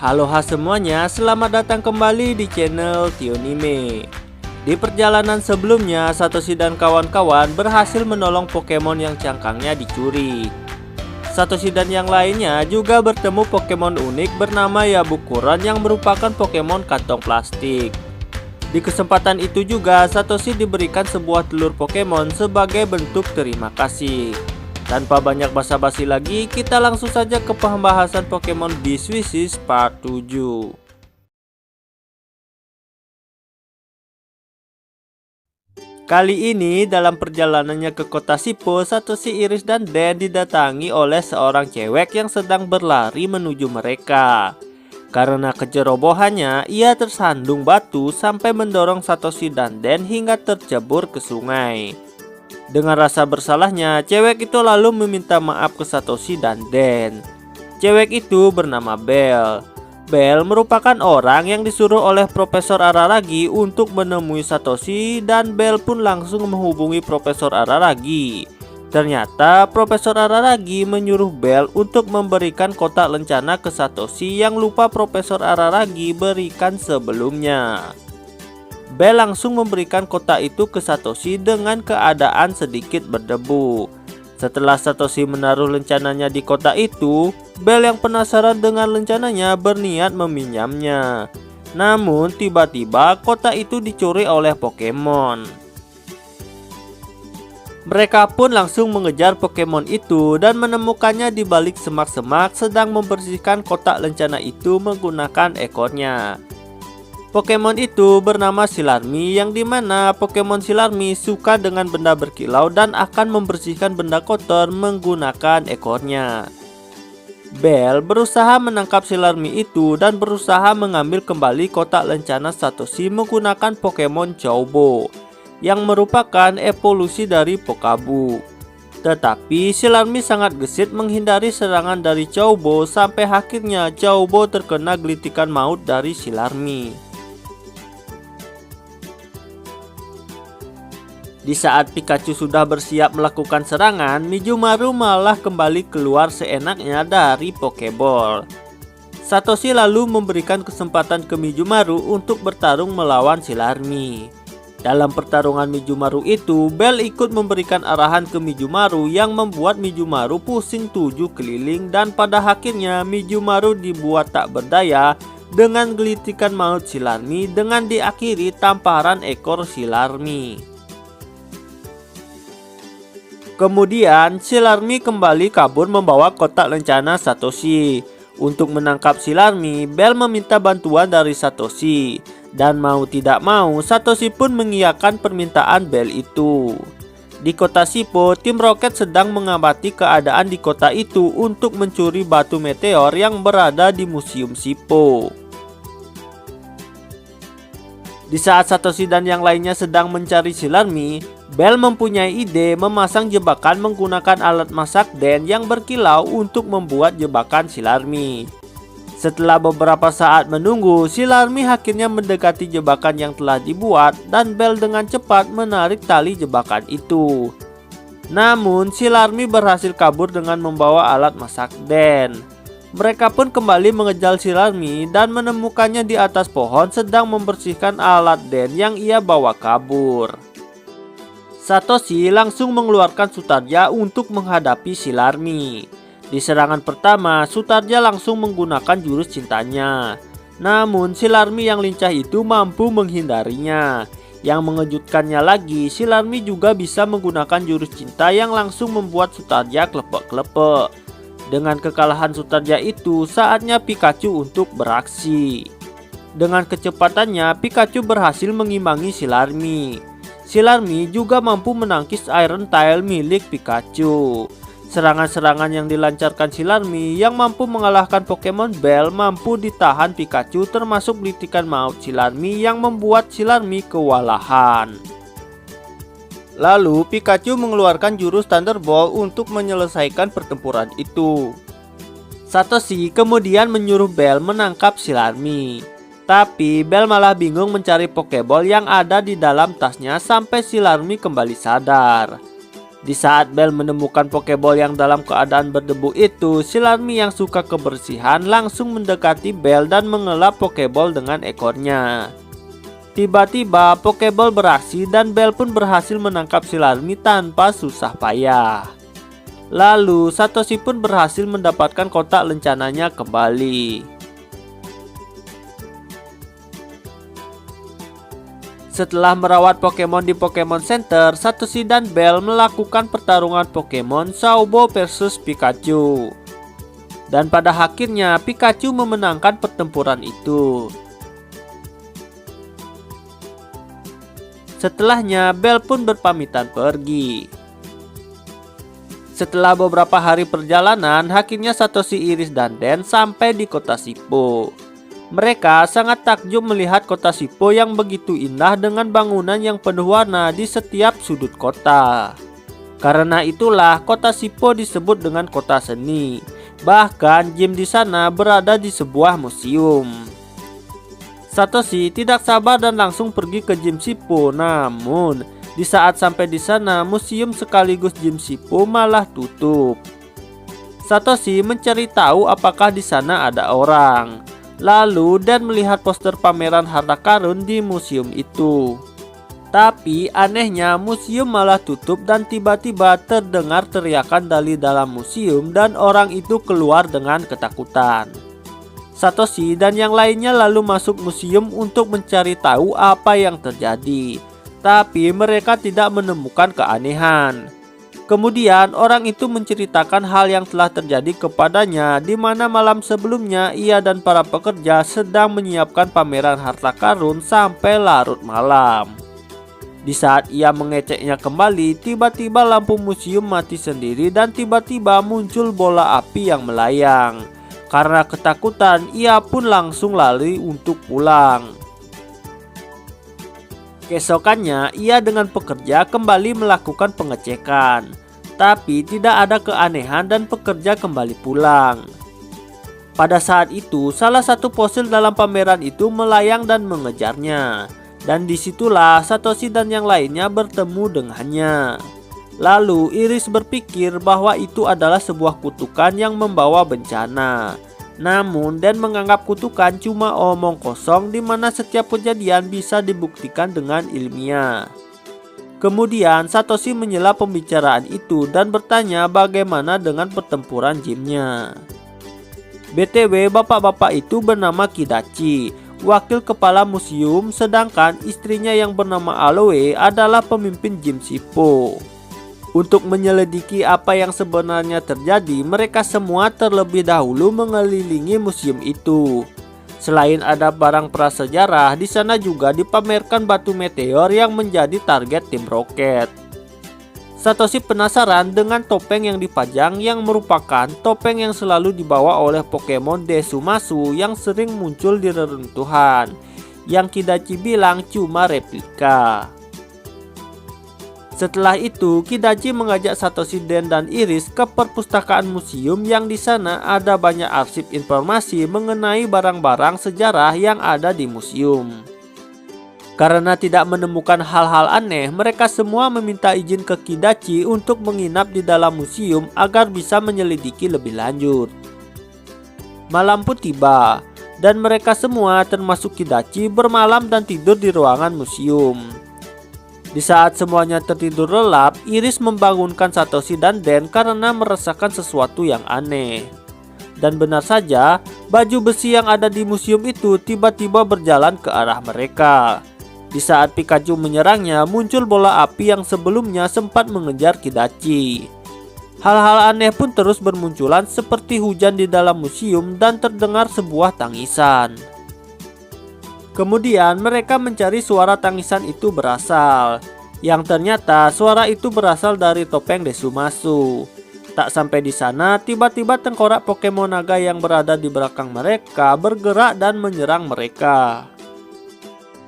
Aloha semuanya, selamat datang kembali di channel Tionime. Di perjalanan sebelumnya, Satoshi dan kawan-kawan berhasil menolong Pokemon yang cangkangnya dicuri. Satoshi dan yang lainnya juga bertemu Pokemon unik bernama Yabukuran yang merupakan Pokemon kantong plastik. Di kesempatan itu juga Satoshi diberikan sebuah telur Pokemon sebagai bentuk terima kasih. Tanpa banyak basa-basi lagi, kita langsung saja ke pembahasan Pokemon Biswisis Part 7. Kali ini dalam perjalanannya ke kota Sipo, Satoshi, Iris, dan Dan didatangi oleh seorang cewek yang sedang berlari menuju mereka. Karena kecerobohannya, ia tersandung batu sampai mendorong Satoshi dan Dan hingga tercebur ke sungai. Dengan rasa bersalahnya, cewek itu lalu meminta maaf ke Satoshi dan Dan. Cewek itu bernama Belle. Belle merupakan orang yang disuruh oleh Profesor Araragi untuk menemui Satoshi, dan Belle pun langsung menghubungi Profesor Araragi. Ternyata Profesor Araragi menyuruh Belle untuk memberikan kotak lencana ke Satoshi yang lupa Profesor Araragi berikan sebelumnya. Belle langsung memberikan kotak itu ke Satoshi dengan keadaan sedikit berdebu. Setelah Satoshi menaruh lencananya di kotak itu, Belle yang penasaran dengan lencananya berniat meminjamnya. Namun tiba-tiba kotak itu dicuri oleh Pokemon. Mereka pun langsung mengejar Pokemon itu dan menemukannya di balik semak-semak sedang membersihkan kotak lencana itu menggunakan ekornya. Pokemon itu bernama Silarmy, yang dimana Pokemon Silarmy suka dengan benda berkilau dan akan membersihkan benda kotor menggunakan ekornya. Belle berusaha menangkap Silarmy itu dan berusaha mengambil kembali kotak lencana Satoshi menggunakan Pokemon Choubo, yang merupakan evolusi dari Pokabu. Tetapi Silarmy sangat gesit menghindari serangan dari Choubo sampai akhirnya Choubo terkena gelitikan maut dari Silarmy. Di saat Pikachu sudah bersiap melakukan serangan, Mijumaru malah kembali keluar seenaknya dari Pokeball. Satoshi lalu memberikan kesempatan ke Mijumaru untuk bertarung melawan Silarmy. Dalam pertarungan Mijumaru itu, Belle ikut memberikan arahan ke Mijumaru yang membuat Mijumaru pusing 7 keliling, dan pada akhirnya Mijumaru dibuat tak berdaya dengan gelitikan maut Silarmy dengan diakhiri tamparan ekor Silarmy. Kemudian Silarmy kembali kabur membawa kotak lencana Satoshi. Untuk menangkap Silarmy, Belle meminta bantuan dari Satoshi. Dan mau tidak mau, Satoshi pun mengiyakan permintaan Belle itu. Di kota Sipo, tim Rocket sedang mengamati keadaan di kota itu untuk mencuri batu meteor yang berada di Museum Sipo. Di saat Satoshi dan yang lainnya sedang mencari Silarmy, Belle mempunyai ide memasang jebakan menggunakan alat masak Dan yang berkilau untuk membuat jebakan Silarmy. Setelah beberapa saat menunggu, Silarmy akhirnya mendekati jebakan yang telah dibuat dan Belle dengan cepat menarik tali jebakan itu. Namun Silarmy berhasil kabur dengan membawa alat masak Dan. Mereka pun kembali mengejar Silarmy dan menemukannya di atas pohon sedang membersihkan alat Dan yang ia bawa kabur. Satoshi langsung mengeluarkan Sutarja untuk menghadapi Silarmy. Di serangan pertama, Sutarja langsung menggunakan jurus cintanya. Namun Silarmy yang lincah itu mampu menghindarinya. Yang mengejutkannya lagi, Silarmy juga bisa menggunakan jurus cinta yang langsung membuat Sutarja klepek-klepek. Dengan kekalahan Sutarja itu, saatnya Pikachu untuk beraksi. Dengan kecepatannya, Pikachu berhasil mengimbangi Silarmy. Silarmy juga mampu menangkis Iron Tail milik Pikachu. Serangan-serangan yang dilancarkan Silarmy yang mampu mengalahkan Pokemon Belle mampu ditahan Pikachu, termasuk gelitikan maut Silarmy yang membuat Silarmy kewalahan. Lalu Pikachu mengeluarkan jurus Thunderbolt untuk menyelesaikan pertempuran itu. Satoshi kemudian menyuruh Belle menangkap Silarmy. Tapi Belle malah bingung mencari Pokeball yang ada di dalam tasnya sampai Silarmy kembali sadar. Di saat Bell menemukan Pokeball yang dalam keadaan berdebu itu, si Larmy yang suka kebersihan langsung mendekati Bell dan mengelap Pokeball dengan ekornya. Tiba-tiba Pokeball beraksi dan Bell pun berhasil menangkap si Larmy tanpa susah payah. Lalu Satoshi pun berhasil mendapatkan kotak lencananya kembali. Setelah merawat Pokemon di Pokemon Center, Satoshi dan Bell melakukan pertarungan Pokemon Saubo versus Pikachu. Dan pada akhirnya Pikachu memenangkan pertempuran itu. Setelahnya Bell pun berpamitan pergi. Setelah beberapa hari perjalanan, akhirnya Satoshi, Iris, dan Den sampai di kota Sipho. Mereka sangat takjub melihat kota Sipho yang begitu indah dengan bangunan yang penuh warna di setiap sudut kota. Karena itulah kota Sipho disebut dengan kota seni. Bahkan gym di sana berada di sebuah museum. Satoshi tidak sabar dan langsung pergi ke gym Sipho. Namun di saat sampai di sana, museum sekaligus gym Sipho malah tutup. Satoshi mencari tahu apakah di sana ada orang. Lalu Dan melihat poster pameran harta karun di museum itu. Tapi anehnya museum malah tutup dan tiba-tiba terdengar teriakan dari dalam museum dan orang itu keluar dengan ketakutan. Satoshi dan yang lainnya lalu masuk museum untuk mencari tahu apa yang terjadi. Tapi mereka tidak menemukan keanehan. Kemudian orang itu menceritakan hal yang telah terjadi kepadanya, di mana malam sebelumnya ia dan para pekerja sedang menyiapkan pameran harta karun sampai larut malam. Di saat ia mengeceknya kembali, tiba-tiba lampu museum mati sendiri dan tiba-tiba muncul bola api yang melayang. Karena ketakutan, ia pun langsung lari untuk pulang. Keesokannya, ia dengan pekerja kembali melakukan pengecekan. Tapi tidak ada keanehan dan pekerja kembali pulang. Pada saat itu, salah satu fosil dalam pameran itu melayang dan mengejarnya. Dan disitulah Satoshi dan yang lainnya bertemu dengannya. Lalu Iris berpikir bahwa itu adalah sebuah kutukan yang membawa bencana. Namun Dan menganggap kutukan cuma omong kosong di mana setiap kejadian bisa dibuktikan dengan ilmiah. Kemudian Satoshi menyela pembicaraan itu dan bertanya bagaimana dengan pertempuran gymnya. BTW bapak-bapak itu bernama Kidachi, wakil kepala museum, sedangkan istrinya yang bernama Aloe adalah pemimpin gym Sipho. Untuk menyelidiki apa yang sebenarnya terjadi, mereka semua terlebih dahulu mengelilingi museum itu. Selain ada barang prasejarah, di sana juga dipamerkan batu meteor yang menjadi target tim Rocket. Satoshi penasaran dengan topeng yang dipajang yang merupakan topeng yang selalu dibawa oleh Pokemon Desumasu yang sering muncul di reruntuhan, yang Kidachi bilang cuma replika. Setelah itu, Kidachi mengajak Satoshi, Den, dan Iris ke perpustakaan museum yang di sana ada banyak arsip informasi mengenai barang-barang sejarah yang ada di museum. Karena tidak menemukan hal-hal aneh, mereka semua meminta izin ke Kidachi untuk menginap di dalam museum agar bisa menyelidiki lebih lanjut. Malam pun tiba, dan mereka semua termasuk Kidachi bermalam dan tidur di ruangan museum. Di saat semuanya tertidur lelap, Iris membangunkan Satoshi dan Den karena merasakan sesuatu yang aneh. Dan benar saja, baju besi yang ada di museum itu tiba-tiba berjalan ke arah mereka. Di saat Pikachu menyerangnya, muncul bola api yang sebelumnya sempat mengejar Kidachi. Hal-hal aneh pun terus bermunculan seperti hujan di dalam museum dan terdengar sebuah tangisan. Kemudian mereka mencari suara tangisan itu berasal, yang ternyata suara itu berasal dari topeng Desumasu. Tak sampai di sana, tiba-tiba tengkorak Pokemon naga yang berada di belakang mereka bergerak dan menyerang mereka.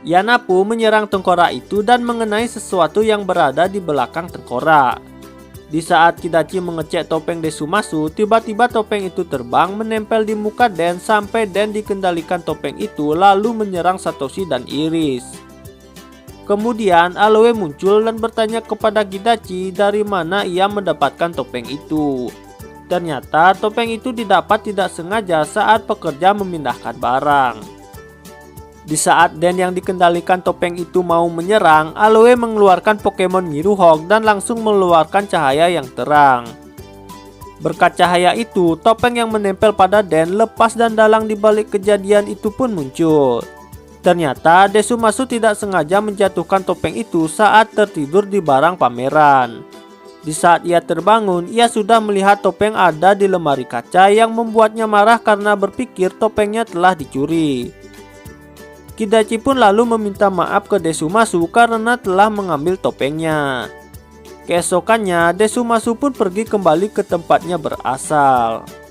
Yanapu menyerang tengkorak itu dan mengenai sesuatu yang berada di belakang tengkorak. Di saat Kidachi mengecek topeng Desumasu, tiba-tiba topeng itu terbang menempel di muka Den sampai Den dikendalikan topeng itu lalu menyerang Satoshi dan Iris. Kemudian Aloe muncul dan bertanya kepada Kidachi dari mana ia mendapatkan topeng itu. Ternyata topeng itu didapat tidak sengaja saat pekerja memindahkan barang. Di saat Den yang dikendalikan topeng itu mau menyerang, Aloe mengeluarkan Pokemon Miruhawk dan langsung mengeluarkan cahaya yang terang. Berkat cahaya itu, topeng yang menempel pada Den lepas dan dalang dibalik kejadian itu pun muncul. Ternyata Desumasu tidak sengaja menjatuhkan topeng itu saat tertidur di barang pameran. Di saat ia terbangun, ia sudah melihat topeng ada di lemari kaca yang membuatnya marah karena berpikir topengnya telah dicuri. Kidachi pun lalu meminta maaf ke Desumasu karena telah mengambil topengnya. Keesokannya, Desumasu pun pergi kembali ke tempatnya berasal.